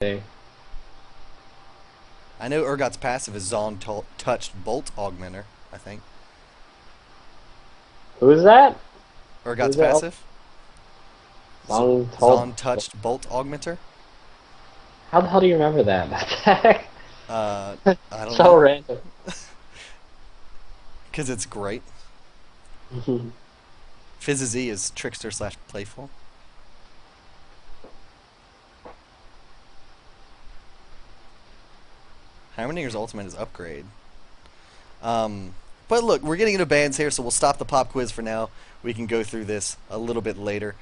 see. I know Urgot's passive is Touched Bolt Augmenter, I think. Who's that? Urgot's Who's that? Oh, passive? Long told. Zon Touched Bolt Augmenter? How the hell do you remember that? Uh, I don't So know. random. Because it's great. Fizzy is Trickster slash Playful. Hammerninger's ultimate is Upgrade. But look, we're getting into bans here, so we'll stop the pop quiz for now. We can go through this a little bit later.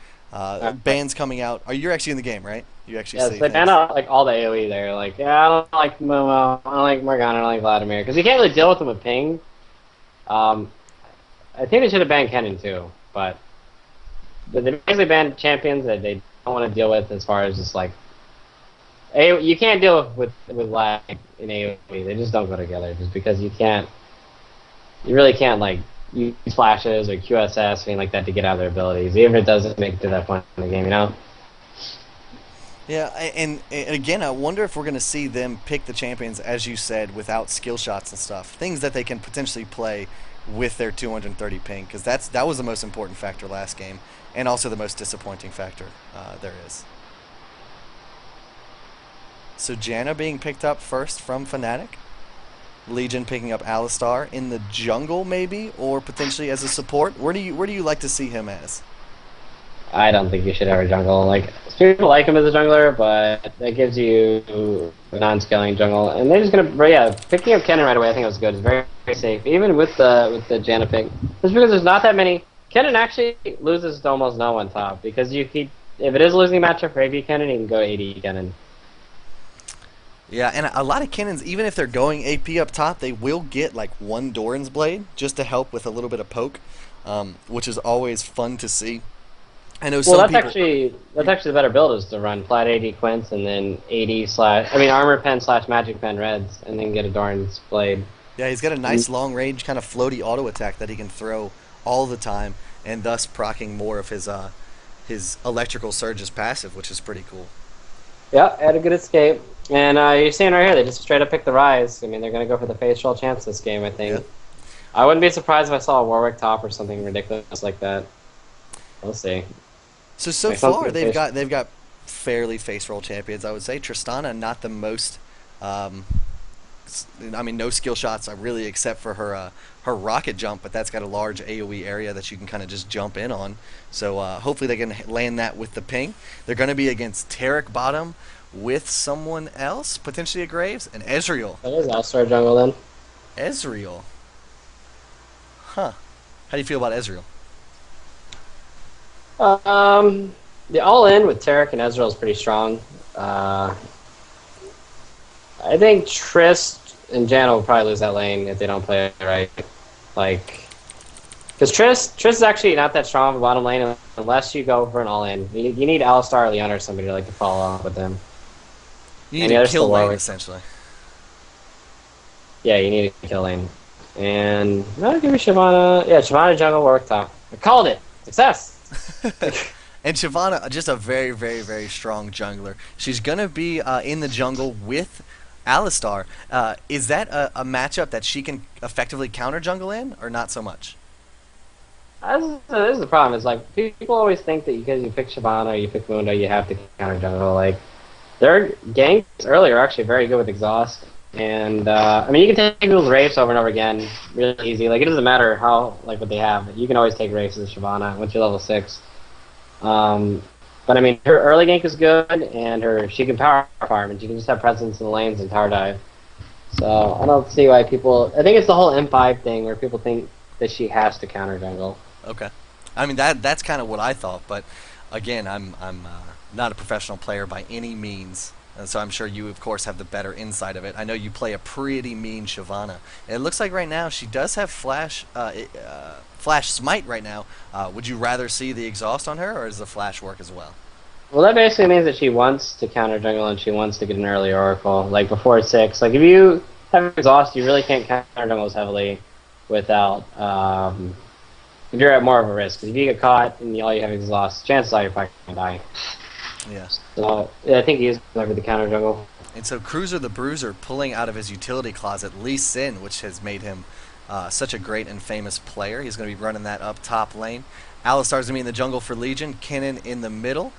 Alright. Bans coming out. Oh, you're actually in the game, right? You actually Yes, see they ban things. out like all the AoE there. Like, yeah, I don't like Momo, I don't like Morgana, I don't like Vladimir, because you can't really deal with them with ping. Um, I think they should have banned Kennen too, but they basically banned champions that they don't want to deal with as far as just like you can't deal with lag in AoE. They just don't go together, just because you really can't like use flashes or QSS or anything like that to get out of their abilities, even if it doesn't make it to that point in the game, you know? Yeah, and again, I wonder if we're going to see them pick the champions, as you said, without skill shots and stuff. Things that they can potentially play with their 230 ping, because that was the most important factor last game, and also the most disappointing factor there is. So Janna being picked up first from Fnatic. Legion picking up Alistar in the jungle, maybe, or potentially as a support. Where do you like to see him as? I don't think you should ever jungle. Like, people like him as a jungler, but that gives you a non-scaling jungle, and they're just gonna. But yeah, picking up Kennen right away, I think it was good. It's very, very safe, even with the Janna pick. Just because there's not that many. Kennen actually loses to almost no one top, because if it is a losing matchup for AV Kennen, you can go AD Kennen. Yeah, and a lot of cannons, even if they're going AP up top, they will get like one Doran's Blade just to help with a little bit of poke, which is always fun to see. I know Well, some people. that's actually the better build, is to run flat AD Quints and then Armor Pen slash Magic Pen Reds, and then get a Doran's Blade. Yeah, he's got a nice long range kind of floaty auto attack that he can throw all the time, and thus procking more of his electrical surges passive, which is pretty cool. Yeah, had a good escape. And you're seeing right here, they just straight up picked the Rise. I mean, they're going to go for the face roll chance this game, I Yeah. think. I wouldn't be surprised if I saw a Warwick top or something ridiculous like that. We'll see. So Like far something they've got fairly face roll champions. I would say Tristana not the most. Um, I mean, no skill shots really, except for her rocket jump, but that's got a large AOE area that you can kind of just jump in on. So hopefully they can land that with the ping. They're going to be against Tarek bottom with someone else, potentially a Graves, and Ezreal. That is All-Star Jungle then. Ezreal, huh? How do you feel about Ezreal? The all-in with Tarek and Ezreal is pretty strong. Uh, I think Trist and Janna will probably lose that lane if they don't play it right. Like, because Trist is actually not that strong of a bottom lane unless you go for an all-in. You need Alistar or Leon or somebody to like to follow up with them. You And need the a other's kill still lane Warwick. essentially. Yeah, you need a kill lane. And no, give me Shyvana. Yeah, Shyvana jungle Warwick top. I called it. Success. And Shyvana, just a very, very, very strong jungler. She's going to be in the jungle with Alistar. Is that a matchup that she can effectively counter jungle in, or not so much? This is the problem. Is like people always think that because you pick Shyvana or you pick Mundo, you have to counter jungle. Like their ganks earlier are actually very good with exhaust, and I mean you can take people's rapes over and over again, really easy. Like it doesn't matter how like what they have. You can always take rapes with Shyvana once you're level 6. But I mean her early gank is good, and she can power farm, and she can just have presence in the lanes and tower dive. So I don't see why people. I think it's the whole M5 thing where people think that she has to counter jungle. Okay. I mean, that's kind of what I thought, but again, I'm not a professional player by any means, and so I'm sure you, of course, have the better insight of it. I know you play a pretty mean Shyvana. It looks like right now she does have Flash Smite right now. Would you rather see the exhaust on her, or does the Flash work as well? Well, that basically means that she wants to counter jungle and she wants to get an early oracle, like before 6. Like if you have exhaust, you really can't counter jungles heavily without. If you're at more of a risk, 'cause if you get caught and all you have is exhaust, chances are you're probably gonna die. Yeah. So yeah, I think he is going to be the counter jungle. And so Cruiser the Bruiser pulling out of his utility closet Lee Sin, which has made him such a great and famous player. He's going to be running that up top lane. Alistar's going to be in the jungle for Legion. Kinnan in the middle.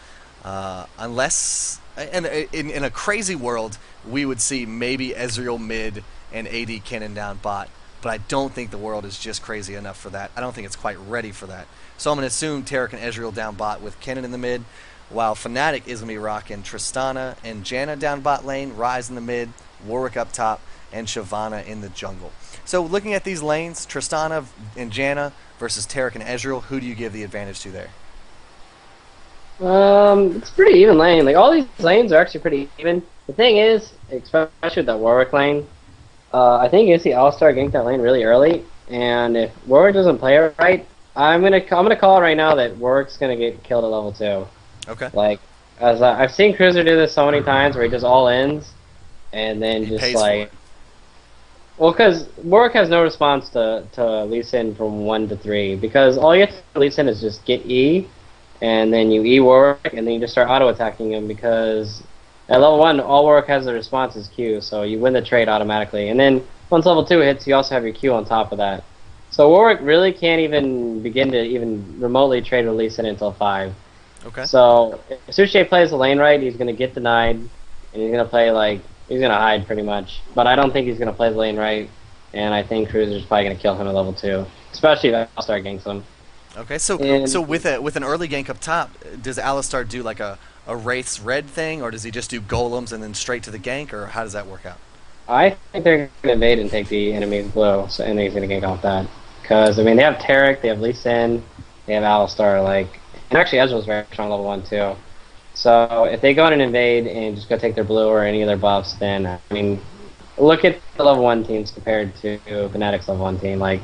Unless, and in a crazy world, we would see maybe Ezreal mid and AD Kinnan down bot. But I don't think the world is just crazy enough for that. I don't think it's quite ready for that. So I'm going to assume Taric and Ezreal down bot with Kinnan in the mid, while Fnatic is going to be rocking Tristana and Janna down bot lane, Ryze in the mid, Warwick up top, and Shyvana in the jungle. So looking at these lanes, Tristana and Janna versus Taric and Ezreal, who do you give the advantage to there? It's pretty even lane. Like all these lanes are actually pretty even. The thing is, especially with that Warwick lane, I think you see Alistar gank that lane really early, and if Warwick doesn't play it right, I'm gonna call it right now that Warwick's gonna get killed at level 2. Okay. Like, as I've seen Cruiser do this so many times where he just all ins, and then He just pays like, well, because Warwick has no response to Lee Sin from 1 to 3, because all you have to do Lee Sin is just get E, and then you E Warwick, and then you just start auto attacking him because at level 1, all Warwick has a response is Q, so you win the trade automatically. And then once level 2 hits, you also have your Q on top of that. So Warwick really can't even begin to even remotely trade with Lee Sin until 5. Okay. So if Sushi plays the lane right, he's gonna get denied, and he's gonna play like he's gonna hide pretty much. But I don't think he's gonna play the lane right, and I think Cruiser's probably gonna kill him at level 2, especially if Alistar ganks him. Okay, so And with an early gank up top, does Alistar do like a Wraith's Red thing, or does he just do golems and then straight to the gank, or how does that work out? I think they're gonna invade and take the enemy's blue, so and he's gonna gank off that. Because I mean they have Taric, they have Lee Sin, they have Alistar, like, and actually Ezreal's very strong level 1 too. So if they go in and invade and just go take their blue or any of their buffs, then I mean, look at the level 1 teams compared to Fnatic's level 1 team. Like,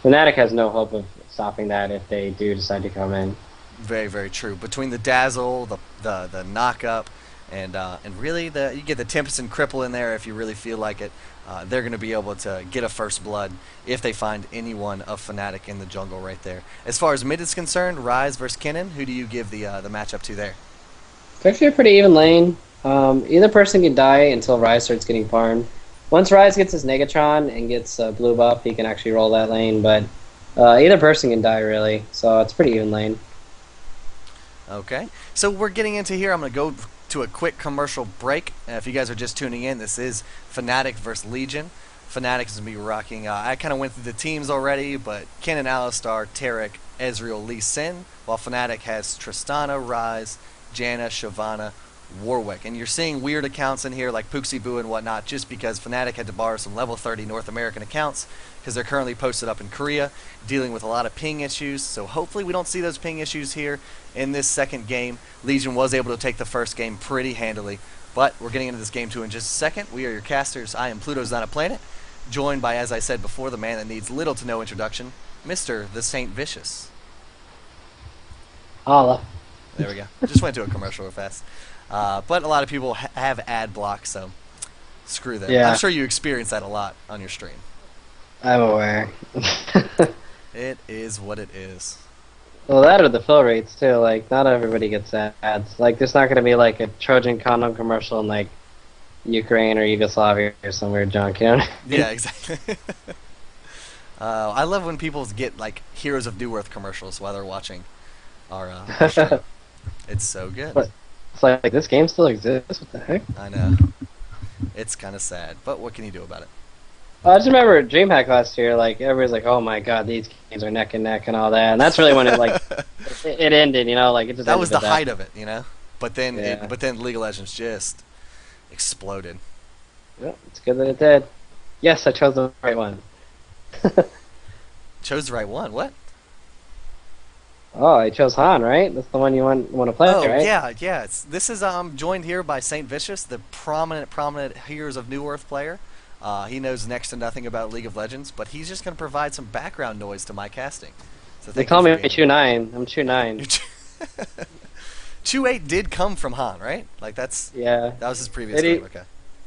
Fnatic has no hope of stopping that if they do decide to come in. Very, very true. Between the dazzle, the knock up, and really you get the Tempest and Cripple in there if you really feel like it. They're going to be able to get a first blood if they find anyone of Fnatic in the jungle right there. As far as mid is concerned, Ryze versus Kinnan, who do you give the matchup to there? It's actually a pretty even lane. Either person can die until Ryze starts getting farmed. Once Ryze gets his Negatron and gets blue buff, he can actually roll that lane, but either person can die really, so it's a pretty even lane. Okay, so we're getting into here. I'm going to go to a quick commercial break. If you guys are just tuning in, this is Fnatic versus Legion. Fnatic is going to be rocking. I kind of went through the teams already, but Kinnan, Alistar, Taric, Ezreal, Lee Sin, while Fnatic has Tristana, Ryze, Janna, Shyvana, Warwick. And you're seeing weird accounts in here like Pooxie Boo and whatnot just because Fnatic had to borrow some level 30 North American accounts because they're currently posted up in Korea dealing with a lot of ping issues. So hopefully we don't see those ping issues here in this second game. Legion was able to take the first game pretty handily, but we're getting into this game 2 in just a second. We are your casters. I am Pluto's Not a Planet, joined by, as I said before, the man that needs little to no introduction, Mr. the Saint Vicious. Holla. There we go. Just went to a commercial real fast. But a lot of people have ad blocks, so screw that. Yeah. I'm sure you experience that a lot on your stream. I'm aware. It is what it is. Well, that or the fill rates too. Like, not everybody gets ads. Like, there's not gonna be like a Trojan condom commercial in like Ukraine or Yugoslavia or some weird junk, you know? Yeah, exactly. I love when people get like Heroes of Dewworth commercials while they're watching our stream. It's so good. But it's like this game still exists. What the heck? I know. It's kind of sad, but what can you do about it? I just remember DreamHack last year. Like, everybody's like, "Oh my God, these games are neck and neck and all that," and that's really when it like it ended. You know, like it just that ended was the with height of it, you know. But then, Yeah. but then League of Legends just exploded. Yeah, it's good that it did. Yes, I chose the right one. Chose the right one. What? Oh, I chose Han, right? That's the one you want to play, Oh right? yeah. This is joined here by Saint Vicious, the prominent Heroes of New Earth player. He knows next to nothing about League of Legends, but he's just going to provide some background noise to my casting. So They call me Chu 9. I'm Chu 9. Chu 8 did come from Han, right? Like that Yeah. was his previous name. Okay.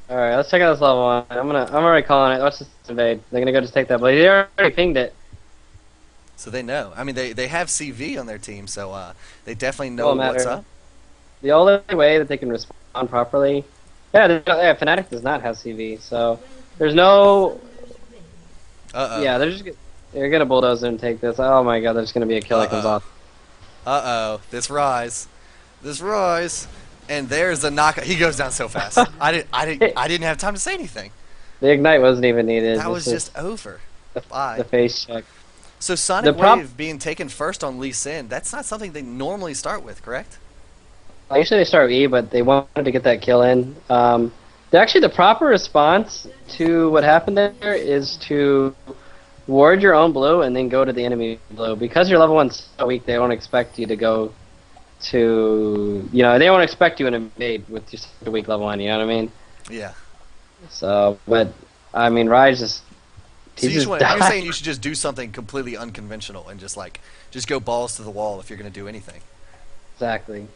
All right, let's check out this level 1. I'm already calling it. Watch this invade. They're gonna go just take that blade. He already pinged it. So they know. I mean, they have CV on their team, so they definitely know Won't what's matter. up. the only way that they can respond properly. Yeah, Fnatic does not have CV, so there's no. Uh Yeah, they're gonna bulldoze and take this. Oh my god, there's gonna be a oh. kill that comes off. This rise. This rise. And there's the knockout. He goes down so fast. I didn't have time to say anything. The ignite wasn't even needed. That This was is just over. the Bye. face check. So Sonic The prop. Wave being taken first on Lee Sin, that's not something they normally start with, correct? Usually they start with E, but they wanted to get that kill in. Actually, the proper response to what happened there is to ward your own blue and then go to the enemy blue. Because your level 1's so weak, they don't expect you to go to, they won't expect you in a invade with just a weak level 1, you know what I mean? Yeah. So, but, I mean, Rise just, So he just you're died. saying you should just do something completely unconventional and just go balls to the wall if you're going to do anything. Exactly.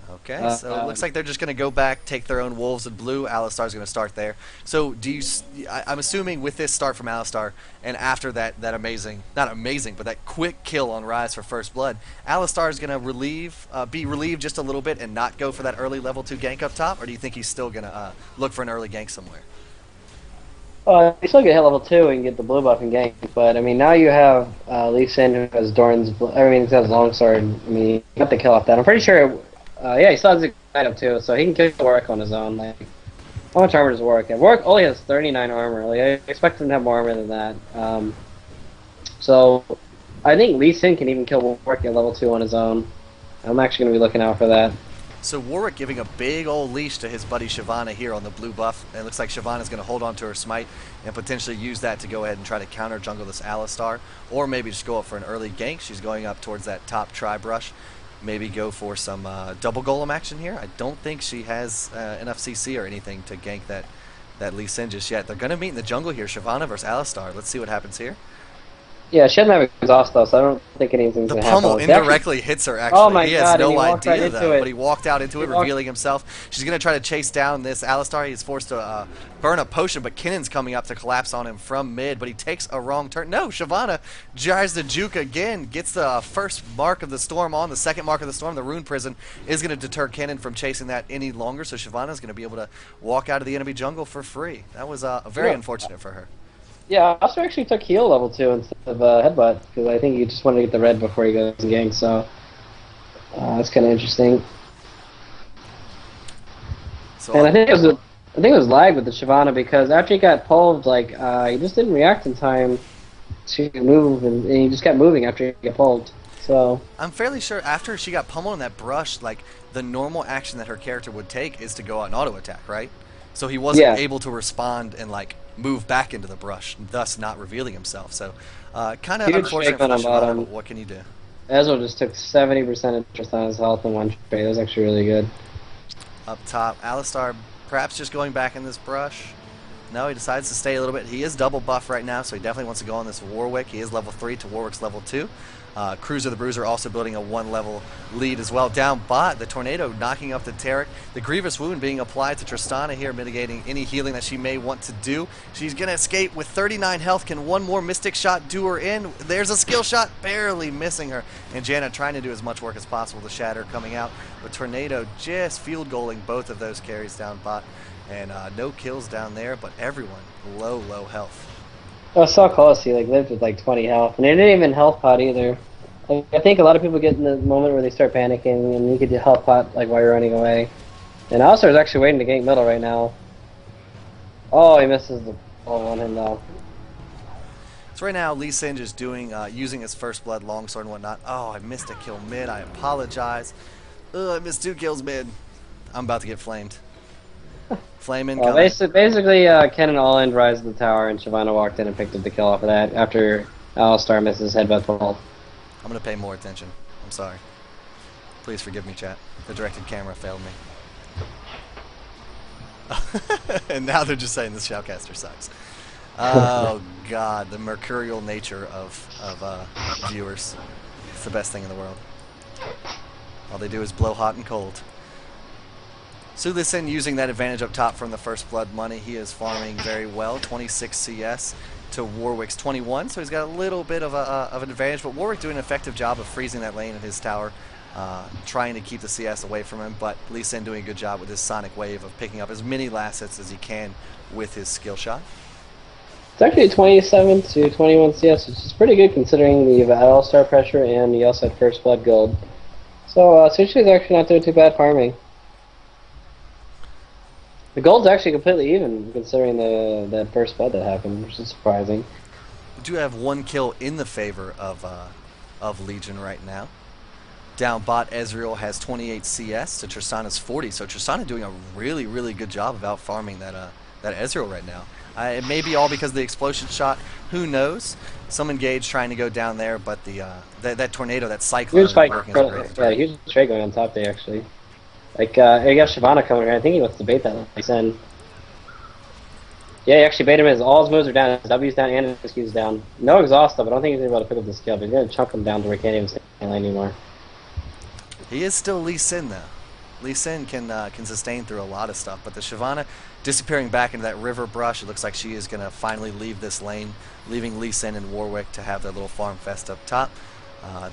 Okay, so it looks like they're just going to go back, take their own wolves in blue. Alistar's going to start there. So I'm assuming with this start from Alistar, and after that amazing, not amazing, but that quick kill on Rise for first blood, Alistar is going to be relieved just a little bit and not go for that early level 2 gank up top, or do you think he's still going to look for an early gank somewhere? You still get hit level 2 and get the blue buff and gank, but I mean now you have Lee Sin who has Doran's. I mean he has Longsword. I mean you got the kill off that. I'm pretty sure. Yeah, he still has the item too, so he can kill Warwick on his own. Like, how much armor does Warwick have? Warwick only has 39 armor. Like I expect him to have more armor than that. So I think Lee Sin can even kill Warwick at level 2 on his own. I'm actually going to be looking out for that. So Warwick giving a big old leash to his buddy Shyvana here on the blue buff. And it looks like Shyvana's going to hold on to her smite and potentially use that to go ahead and try to counter jungle this Alistar. Or maybe just go up for an early gank. She's going up towards that top tri-brush. Maybe go for some double golem action here. I don't think she has enough CC or anything to gank that Lee Sin just yet. They're going to meet in the jungle here, Shyvana versus Alistar. Let's see what happens here. Yeah, she doesn't have exhaust though, so I don't think anything's The going to happen. pummel indirectly hits her, actually. Oh my he has God, no and he walked idea, right though, into but he walked out into it, revealing himself. She's going to try to chase down this Alistar. He's forced to burn a potion, but Kinnon's coming up to collapse on him from mid, but he takes a wrong turn. No, Shyvana tries the juke again, gets the first mark of the storm on, the second mark of the storm. The rune prison is going to deter Kinnon from chasing that any longer, so Shyvana's going to be able to walk out of the enemy jungle for free. That was very unfortunate for her. Yeah, Oscar actually took heal level 2 instead of headbutt, because I think he just wanted to get the red before he goes to gank, so that's kind of interesting. So and I think it was lag with the Shyvana, because after he got pulled, like, he just didn't react in time to move, and he just kept moving after he got pulled. So I'm fairly sure after she got pummeled on that brush, like, the normal action that her character would take is to go out and auto attack, right? So he wasn't able to respond and, like, move back into the brush, thus not revealing himself. So kind of unfortunate for Shyvana, but what can you do? Ezreal just took 70% interest on his health in one trade. That was actually really good. Up top, Alistar perhaps just going back in this brush. No, he decides to stay a little bit. He is double buff right now, so he definitely wants to go on this Warwick. He is level 3 to Warwick's level 2. Cruiser the Bruiser also building a 1-level lead as well. Down bot, the Tornado knocking up the Taric. The Grievous Wound being applied to Tristana here, mitigating any healing that she may want to do. She's going to escape with 39 health. Can one more Mystic Shot do her in? There's a skill shot, barely missing her. And Janna trying to do as much work as possible. The Shatter coming out. But Tornado just field goaling both of those carries down bot. And no kills down there, but everyone low health. I saw close. He lived with 20 health, and he didn't even health pot either. Like, I think a lot of people get in the moment where they start panicking, and you could health pot while you're running away. And Alistar is actually waiting to gank middle right now. Oh, he misses the ball on him though. So right now, Lee Sin is doing using his first blood longsword and whatnot. Oh, I missed a kill mid. I apologize. Ugh, I missed 2 kills mid. I'm about to get flamed. Flame incoming. Basically, Kennen all-in rise to the tower, and Shyvana walked in and picked up the kill off of that after Alistar misses headbutt vault. I'm going to pay more attention. I'm sorry. Please forgive me, chat. The directed camera failed me. And now they're just saying this shoutcaster sucks. Oh, God. The mercurial nature of viewers. It's the best thing in the world. All they do is blow hot and cold. So Lee Sin using that advantage up top from the first blood money. He is farming very well. 26 CS to Warwick's 21, so he's got a little bit of an advantage, but Warwick doing an effective job of freezing that lane in his tower. trying to keep the CS away from him, but Lee Sin doing a good job with his Sonic Wave of picking up as many last hits as he can with his skill shot. It's actually 27 to 21 CS, which is pretty good considering the All-Star pressure and he also had First Blood Gold. So Sushi's actually not doing too bad farming. The gold's actually completely even considering the First Blood that happened, which is surprising. We do have one kill in the favor of Legion right now. Down bot, Ezreal has 28 CS to Tristana's 40, so Tristana doing a really, really good job of out farming that Ezreal right now. It may be all because of the explosion shot. Who knows? Some engage trying to go down there, but that tornado, that cyclone, Huge fight. working as a great. Yeah, huge trade going on top there actually. Like he got Shyvana coming here. I think he wants to bait that Lee Sin. Yeah, he actually bait him as all his moves are down, his W's down and his Q's down. No exhaust though, but I don't think he's able to pick up the skill, but he's gonna chunk him down to where he can't even stay in lane anymore. He is still Lee Sin though. Lee Sin can sustain through a lot of stuff, but the Shyvana disappearing back into that river brush, it looks like she is going to finally leave this lane, leaving Lee Sin and Warwick to have their little farm fest up top.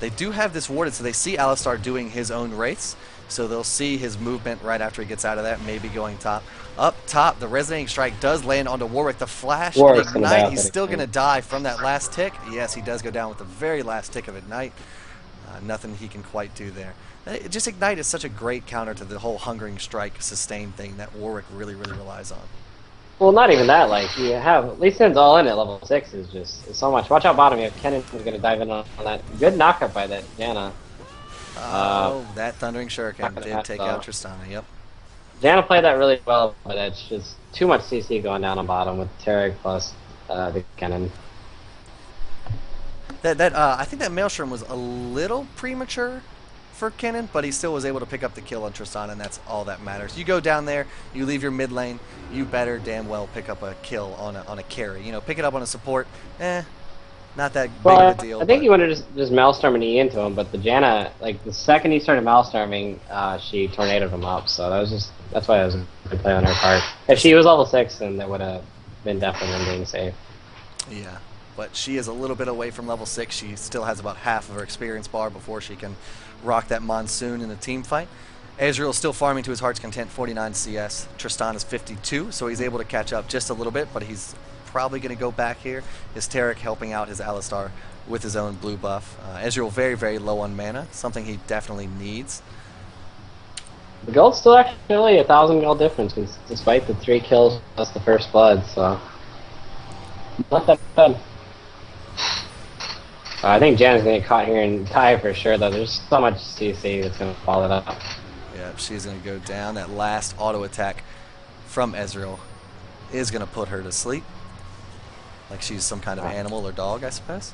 They do have this warded, so they see Alistar doing his own wraiths, so they'll see his movement right after he gets out of that, maybe going top. Up top, the Resonating Strike does land onto Warwick. The flash and Ignite, he's still going to die from that last tick. Yes, he does go down with the very last tick of Ignite. Nothing he can quite do there. Just Ignite is such a great counter to the whole Hungering Strike sustain thing that Warwick really, really relies on. Well, not even that. Like you have Lee Sin's all in at level 6 is just so much. Watch out bottom. You have Kennen who's gonna dive in on that. Good knockup by that Janna. That Thundering Shuriken did take out Tristana. Yep. Janna played that really well, but it's just too much CC going down on bottom with Tarek plus the Kennen. I think that Maelstrom was a little premature for Kennen, but he still was able to pick up the kill on Tristana, and that's all that matters. You go down there, you leave your mid lane, you better damn well pick up a kill on a carry. You know, pick it up on a support, not that big of a deal. I think he wanted to just Maelstrom an E into him, but the Janna, like the second he started Maelstorming, she tornadoed him up. So that's why it was a good play on her part. If she was level 6, then that would have been definitely being safe. Yeah. But she is a little bit away from level 6. She still has about half of her experience bar before she can rock that Monsoon in a team fight. Ezreal still farming to his heart's content, 49 CS. Tristan is 52, so he's able to catch up just a little bit, but he's probably going to go back here. Is Tarek helping out his Alistar with his own blue buff. Ezreal very, very low on mana, something he definitely needs. The gold's still actually 1,000 gold difference, despite the 3 kills plus the First Blood, so not that bad. I think Jan's gonna get caught here and die for sure, though. There's so much CC that's gonna follow it up. Yeah, she's gonna go down. That last auto attack from Ezreal is gonna put her to sleep, like she's some kind of animal or dog, I suppose.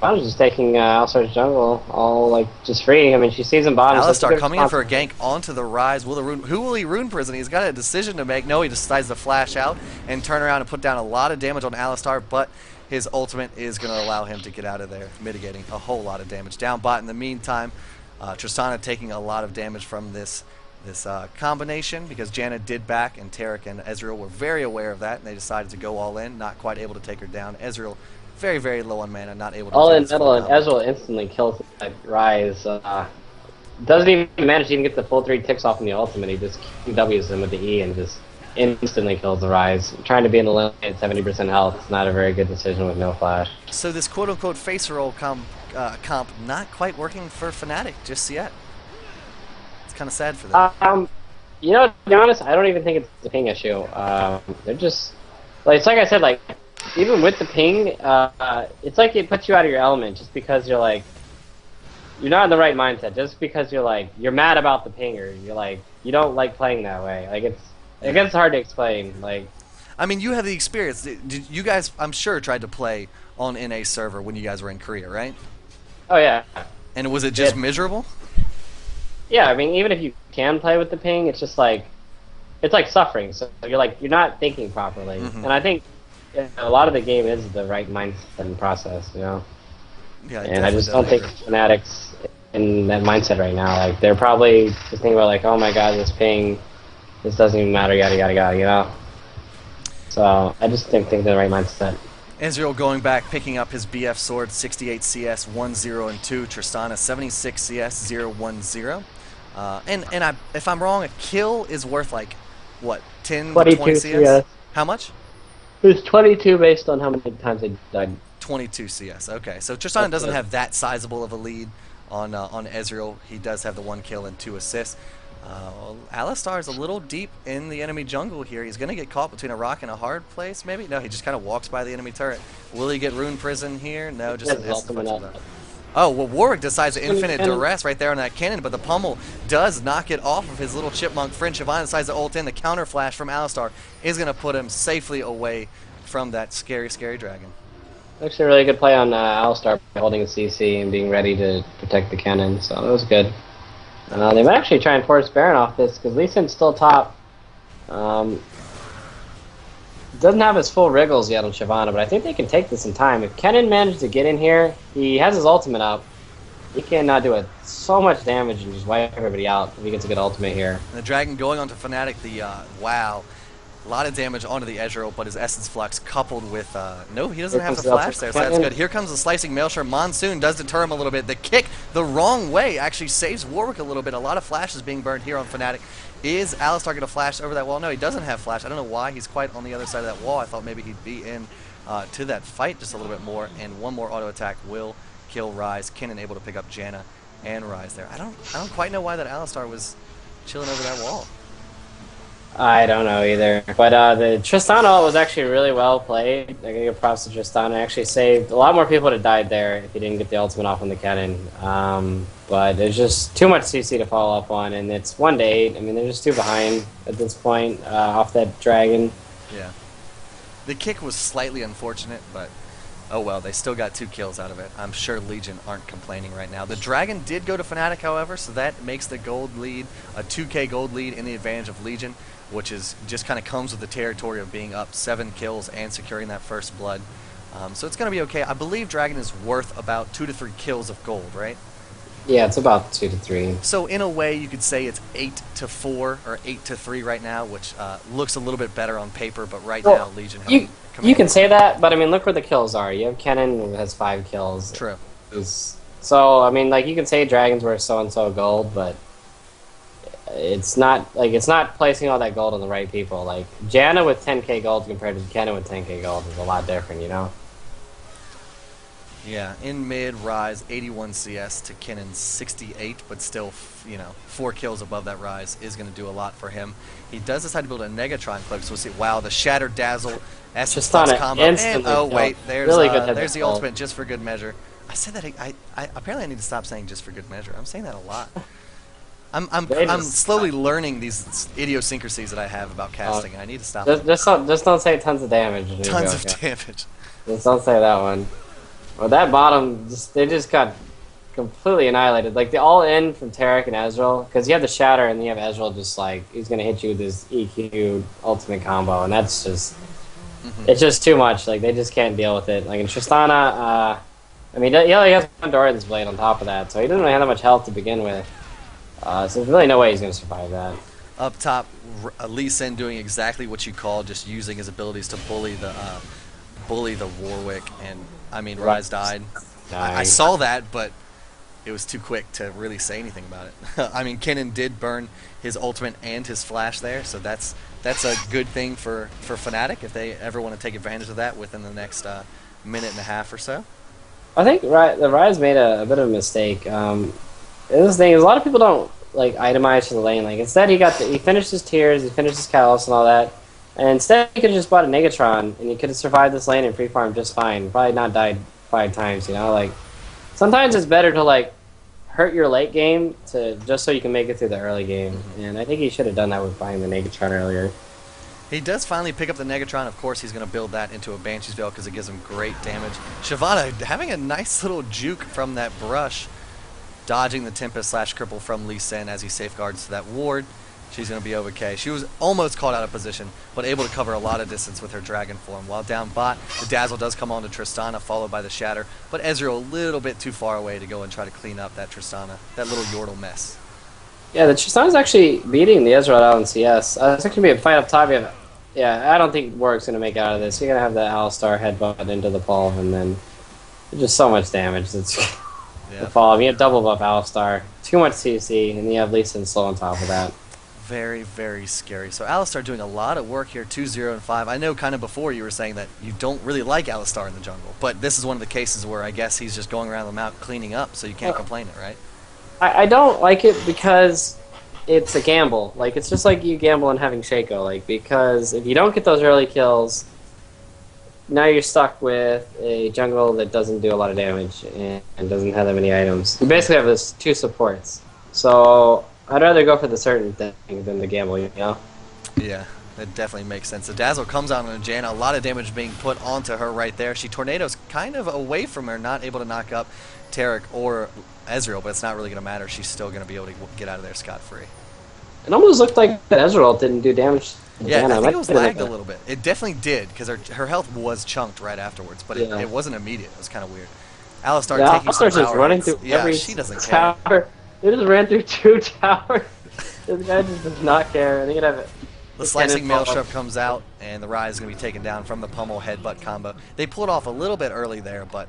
I was just taking Alistar's jungle, all like just free. I mean, she sees him bottom. Alistar coming in for a gank onto the Rise. Will the rune? Who will he rune prison? He's got a decision to make. No, he decides to flash out and turn around and put down a lot of damage on Alistar, but his ultimate is going to allow him to get out of there, mitigating a whole lot of damage. Down bot in the meantime, Tristana taking a lot of damage from this combination because Janna did back, and Tarek and Ezreal were very aware of that, and they decided to go all in, not quite able to take her down. Ezreal very, very low on mana, not able to all in middle, and Ezreal instantly kills that Rise. Doesn't even manage to even get the full 3 ticks off in the ultimate. He just W's him with the E and just instantly kills the Rise. Trying to be in the lane at 70% health is not a very good decision with no flash. So this quote-unquote face roll comp not quite working for Fnatic just yet. It's kind of sad for them. You know, to be honest, I don't even think it's a ping issue. They're just like it's like I said, like even with the ping, it's like it puts you out of your element just because you're like you're not in the right mindset. Just because you're mad about the ping, or you're like you don't like playing that way. Like it gets hard to explain. Like, I mean, you have the experience. Did you guys, I'm sure, tried to play on NA server when you guys were in Korea, right? Oh yeah. And was it just miserable? Yeah, I mean, even if you can play with the ping, it's just like it's like suffering. So you're not thinking properly. And I think a lot of the game is the right mindset and process, you know. Yeah, and I just don't think Fnatic's in that mindset right now. Like they're probably just thinking about like, oh my god, this ping. This doesn't even matter, yada yada yada, you know. So I just think they're the right mindset. Ezreal going back, picking up his BF sword, 68 CS, 1-0 and 2. Tristana, 76 CS, 0-1-0. If I'm wrong, a kill is worth like, what, 10 to 20 22 CS? CS. How much? It's 22 based on how many times they died. 22 CS. Okay, so Tristana That's doesn't good. have that sizable of a lead on Ezreal. He does have the 1 kill and 2 assists. Alistar is a little deep in the enemy jungle here. He's going to get caught between a rock and a hard place, maybe? No, he just kind of walks by the enemy turret. Will he get Rune Prison here? No, just an Ultimate up. Oh, well, Warwick decides to Infinite Duress right there on that cannon, but the pummel does knock it off of his little chipmunk friend. Shyvana decides to ult in. The counter flash from Alistar is going to put him safely away from that scary, scary dragon. Actually, a really good play on Alistar holding a CC and being ready to protect the cannon, so it was good. They might actually try and force Baron off this because Lee Sin's still top. Doesn't have his full wriggles yet on Shyvana, but I think they can take this in time. If Kennen manages to get in here, he has his ultimate up. He can do so much damage and just wipe everybody out if he gets a good ultimate here. And the dragon going onto Fnatic, wow. A lot of damage onto the Ezreal, but his Essence Flux coupled with... no, he doesn't have the flash there, so that's good. Here comes the Slicing Maelstrom. Monsoon does deter him a little bit. The kick the wrong way actually saves Warwick a little bit. A lot of flashes being burned here on Fnatic. Is Alistar going to flash over that wall? No, he doesn't have flash. I don't know why he's quite on the other side of that wall. I thought maybe he'd be in to that fight just a little bit more, and one more auto attack will kill Ryze. Kennen able to pick up Janna and Ryze there. I don't quite know why that Alistar was chilling over that wall. I don't know either. But the Tristana ult was actually really well played. I gotta give props to Tristana. Actually saved a lot more people that had died there if he didn't get the ultimate off on the cannon. But there's just too much CC to follow up on, and it's 1-8. I mean, they're just too behind at this point off that dragon. Yeah. The kick was slightly unfortunate, but oh well, they still got 2 kills out of it. I'm sure Legion aren't complaining right now. The dragon did go to Fnatic, however, so that makes the gold lead a 2K gold lead in the advantage of Legion, which is just kind of comes with the territory of being up 7 kills and securing that first blood. So it's going to be okay. I believe Dragon is worth about 2 to 3 kills of gold, right? Yeah, it's about 2 to 3. So in a way, you could say it's 8 to 4 or 8 to 3 right now, which looks a little bit better on paper. But right now, Legion have you can say that, but I mean, look where the kills are. You have Kennen who has 5 kills. True. So I mean, like you can say Dragon's worth so and so gold, but it's not placing all that gold on the right people. Like Janna with 10k gold compared to Kennen with 10k gold is a lot different, you know. Yeah, in mid, Ryze 81 CS to Kennen's 68, but still, 4 kills above that Ryze is going to do a lot for him. He does decide to build a Negatron clip, so we'll see. Wow, the Shattered Dazzle, Essence Plus combo, and oh wait, there's the ultimate just for good measure. I said that I apparently I need to stop saying just for good measure. I'm saying that a lot. I'm slowly learning these idiosyncrasies that I have about casting, and I need to stop. Just don't say tons of damage. Tons of damage. Just don't say that one. Well, that bottom, they just got completely annihilated. Like, the all-in from Taric and Ezreal, because you have the Shatter, and you have Ezreal just, like, he's going to hit you with his EQ ultimate combo, and that's just, it's just too much. Like, they just can't deal with it. Like, in Tristana, I mean, he only has one Doran's Blade on top of that, so he doesn't really have that much health to begin with. So there's really no way he's going to survive that. Up top, Lee Sin doing exactly what you call just using his abilities to bully the Warwick, and I mean, Ryze died. I saw that, but it was too quick to really say anything about it. I mean, Kennen did burn his ultimate and his flash there, so that's a good thing for Fnatic if they ever want to take advantage of that within the next minute and a half or so. I think the Ryze made a bit of a mistake. This thing is, a lot of people don't like itemize to the lane. Like, instead, he finished his tiers, he finished his Kalos and all that. And instead, he could have just bought a Negatron, and he could have survived this lane and free farm just fine. Probably not died 5 times, you know? Like, sometimes it's better to, like, hurt your late game just so you can make it through the early game. And I think he should have done that with buying the Negatron earlier. He does finally pick up the Negatron. Of course, he's going to build that into a Banshee's Veil because it gives him great damage. Shyvana having a nice little juke from that brush, dodging the Tempest/Cripple from Lee Sin as he safeguards that ward. She's going to be okay. She was almost caught out of position, but able to cover a lot of distance with her Dragon form. While down bot, the Dazzle does come on to Tristana, followed by the Shatter, but Ezreal a little bit too far away to go and try to clean up that Tristana, that little Yordle mess. Yeah, the Tristana's actually beating the Ezreal out in CS. It's actually going to be a fight up top. You Yeah, I don't think Warwick's gonna make it out of this. You're gonna have the Alistar headbutt into the Paul, and then just so much damage. It's the Yep. fall. You have double buff Alistar, too much CC, and you have Lee Sin slow on top of that. Very, very scary. So Alistar doing a lot of work here, 2-0 and 5. I know kind of before you were saying that you don't really like Alistar in the jungle, but this is one of the cases where I guess he's just going around the map cleaning up, so you can't complain it, right? I don't like it because it's a gamble. Like, it's just like you gamble on having Shaco. Like, because if you don't get those early kills, now you're stuck with a jungle that doesn't do a lot of damage and doesn't have that many items. You basically have this two supports. So I'd rather go for the certain thing than the gamble, you know? Yeah, that definitely makes sense. The Dazzle comes out on Janna, a lot of damage being put onto her right there. She tornadoes kind of away from her, not able to knock up Taric or Ezreal, but it's not really going to matter. She's still going to be able to get out of there scot-free. It almost looked like that Ezreal didn't do damage to Yeah, Janna. I think it was lagged a little bit. It definitely did, because her health was chunked right afterwards, but it wasn't immediate. It was kind of weird. Alistar taking some Alistar's just power running hits. through Yeah, every she doesn't care. tower. They just ran through 2 towers. This guy just does not care. They could have it. The slicing maelstrom comes out, and the Rise is going to be taken down from the pummel headbutt combo. They pulled off a little bit early there, but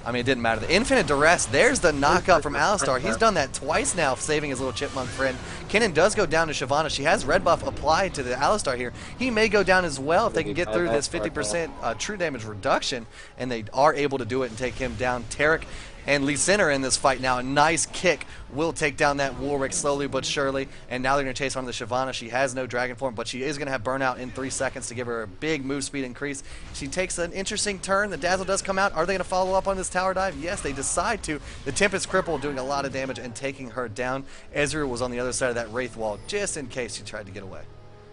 I mean, it didn't matter. The Infinite Duress, there's the knockup from Alistar. He's done that twice now, saving his little chipmunk friend. Kennen does go down to Shyvana. She has red buff applied to the Alistar here. He may go down as well if they can get through this 50% true damage reduction, and they are able to do it and take him down. Taric and Lee Sin are in this fight now. A nice kick will take down that Warwick slowly but surely. And now they're going to chase on the Shyvana. She has no dragon form, but she is going to have burnout in 3 seconds to give her a big move speed increase. She takes an interesting turn. The Dazzle does come out. Are they going to follow up on this tower dive? Yes, they decide to. The Tempest Cripple doing a lot of damage and taking her down. Ezreal was on the other side of that Wraith wall just in case she tried to get away.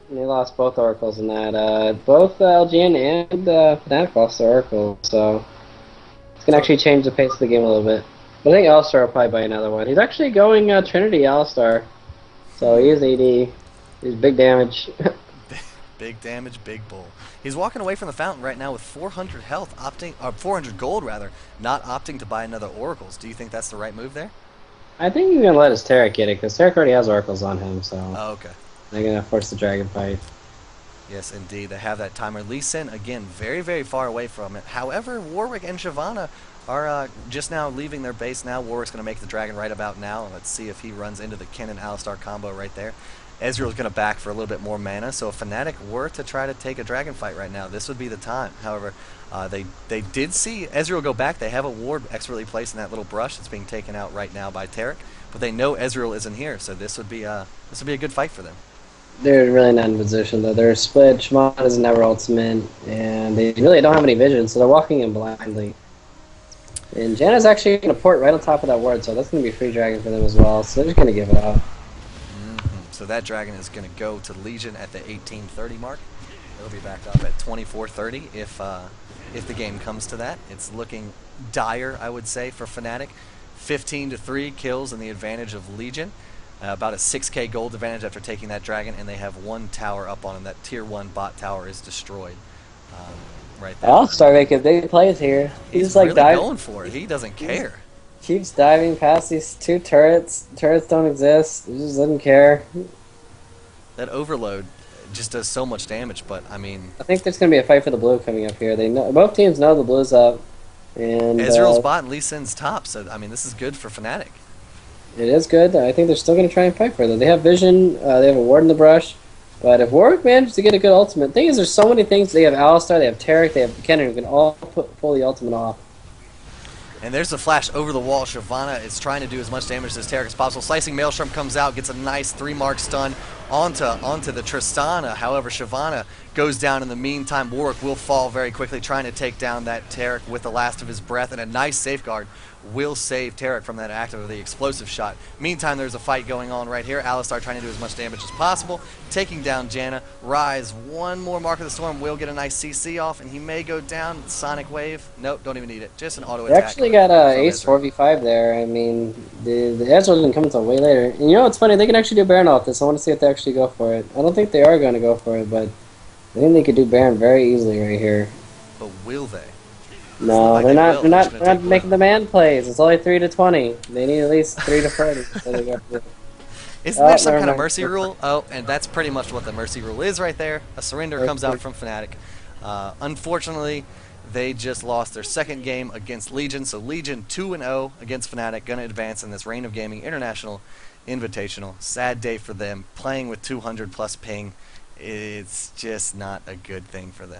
They lost both oracles in that. Both LgN and Fnatic lost their oracles, so it's going to actually change the pace of the game a little bit. But I think Alistar will probably buy another one. He's actually going Trinity Alistar, so he is AD. He's big damage. Big damage, big bull. He's walking away from the fountain right now with 400 health, 400 gold rather, not opting to buy another oracles. Do you think that's the right move there? I think he's going to let his Taric get it, because Taric already has oracles on him, so Oh, okay. they're going to force the dragon fight. Yes, indeed. They have that timer. Lee Sin, again, very, very far away from it. However, Warwick and Shyvana are just now leaving their base now. Warwick's going to make the dragon right about now. Let's see if he runs into the Kennen Alistar combo right there. Ezreal's going to back for a little bit more mana, so if Fnatic were to try to take a dragon fight right now, this would be the time. However, they did see Ezreal go back. They have a ward expertly placed in that little brush that's being taken out right now by Taric, but they know Ezreal isn't here, so this would be a good fight for them. They're really not in position, though. They're split. Shimon doesn't have her ultimate, and they really don't have any vision, so they're walking in blindly. And Janna's actually going to port right on top of that ward, so that's going to be a free dragon for them as well, so they're just going to give it up. So that dragon is going to go to Legion at the 1830 mark. It'll be back up at 2430 if the game comes to that. It's looking dire, I would say, for Fnatic. 15-3 kills and the advantage of Legion. About a 6k gold advantage after taking that dragon, and they have 1 tower up on him. That tier 1 bot tower is destroyed. Right there. Alistar making big plays here. He's like really going for it. He doesn't care. Keeps diving past these 2 turrets. Turrets don't exist. He just doesn't care. That overload just does so much damage, but I mean, I think there's going to be a fight for the blue coming up here. They know, both teams know the blue's up. And Ezreal's bot and Lee Sin's top, so I mean, this is good for Fnatic. It is good. I think they're still going to try and fight for it. They have vision. They have a ward in the brush. But if Warwick manages to get a good ultimate, thing is, there's so many things. They have Alistar, they have Taric, they have Kennen, who can all pull the ultimate off. And there's the flash over the wall. Shyvana is trying to do as much damage to Taric as possible. Slicing Maelstrom comes out, gets a nice 3-mark stun onto the Tristana. However, Shyvana goes down in the meantime. Warwick will fall very quickly, trying to take down that Taric with the last of his breath, and a nice safeguard will save Taric from that active of the explosive shot. Meantime, there's a fight going on right here. Alistar trying to do as much damage as possible, taking down Janna. Rise, 1 more Mark of the Storm, will get a nice CC off, and he may go down. Sonic Wave, nope, don't even need it. Just an auto They attack. actually got Ace 4v5 there. I mean, the Ezreal didn't come until way later. And you know what's funny? They can actually do Baron off this. I want to see if they actually go for it. I don't think they are going to go for it, but I think they could do Baron very easily right here. But will they? No, like they're they not. will. They're They're not. just They're gonna not take making the man plays. It's only 3 to 20. They need at least 3 to 30. So they go for it. Isn't there Oh, some never kind of mind. mercy rule? Oh, and that's pretty much what the mercy rule is right there. A surrender comes out from Fnatic. Unfortunately, they just lost their second game against Legion, so Legion 2-0 against Fnatic, going to advance in this Reign of Gaming International Invitational. Sad day for them. Playing with 200 plus ping, it's just not a good thing for them.